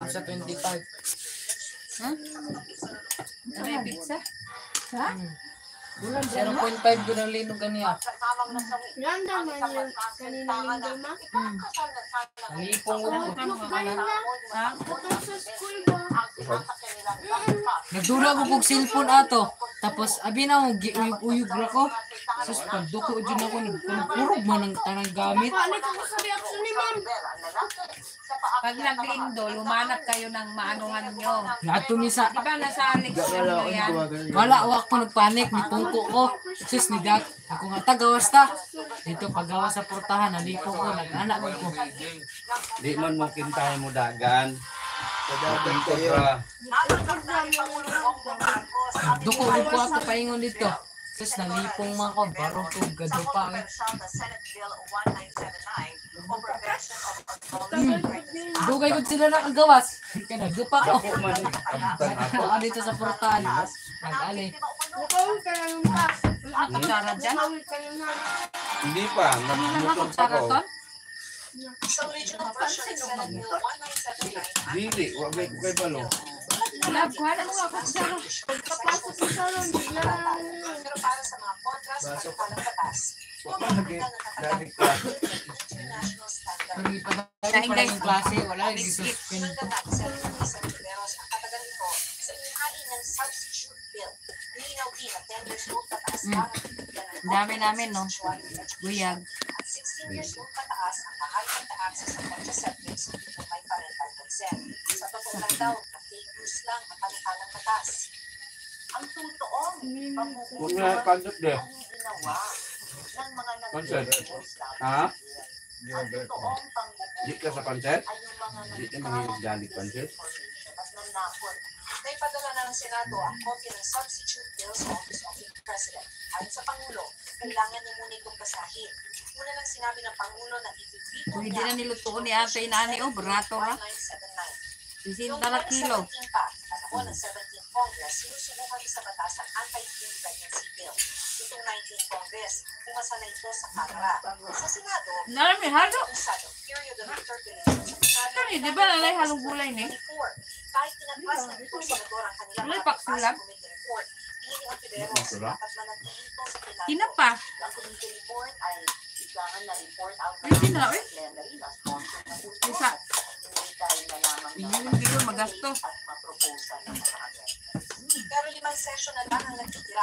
sa 25. Ha? Ano yung pizza? Ha? 0.5 ko ng linog kaniya. Ilan naman yung kanina linggo ma? Nalipong ko po. Ha? Bukod sa school ba? Nagdula ko kong cellphone ato. Tapos abi na mo uyog-uyog ra ko. Sus pagduko jud ako nagpurog man ang tanang gamit. Paano ko sa reaction ni ma'am? Pag nag-indo, lumanap kayo ng maanuhan nyo. Nato ni sa Di ba nasa Alex Indo yan? wala wa ko nagpanik ni tungko ko. Sus ni dak ako nga tagawas ta. Dito paggawa sa portahan nalipo ko nag-anak ko. Di man mo kintahin mo dagan. Dagan kayo. Duko ko ako paingon dito. Sus nalipong man ko baro ko gadupa. Dugay ko sila na kagawas. Kaya nagdupa ko. Ako dito sa portahan. Nag-ali. Nakawin ka na yung pa. Kutsara dyan? Nakawin ka na yung Hindi pa. Ano lang Nagmutong pa kutsara ko. ton? Dili. Wag ko kay balo. Lab, kuhala mo nga kutsara. Pagkapasok sa salon, bigla Wag ka lagi. Lagi ka. Hindi pa tayo yung klase. Wala yung suspend. Ang dami namin, no? Guyag. 16 years old pataas ang mahal ng access sa contraceptives kung may parental consent. Sa totoo lang daw, na-fake news lang ang panikalang batas. Ang totoong Huwag na pandot de. ang ginawa ng mga Consent. nag-post lang. Ha? Ang totoong Di ka sa pancet? ay yung mga Di ka mahilig galit pancet? at nanakot. May padala na ng Senado ang kopya ng substitute bill sa Office of the President. Ayon sa Pangulo, kailangan niya muna itong basahin. Una lang sinabi ng Pangulo na i-veto Kung hindi na nilutuon ni ate inani, oh, barato ha. 1979. 60 na kilo. Pa, panahon ng 17th Congress, sinusubukan sa batas ang anti-teen pregnancy bill. Itong 19th Congress, pumasa na ito sa Kamara. Sa Senado, Narami, halo. usado, period of interpellation sa Senado. Kani, di ba lalay halong gulay ni? Kahit tinagpas ng itong senador ang kanilang Wala mga paksulam. committee report, hinihingi ang Tiberos dapat manatili ito sa Senado. Tinapa. Ang committee report ay kailangan na report out Hindi na, eh. plenary na sponsor ng Isa. hindi tayo na lamang Pinilong kilo, magasto. at maproposa ng mga agenda. Pero 5 session na lang ang nagtitira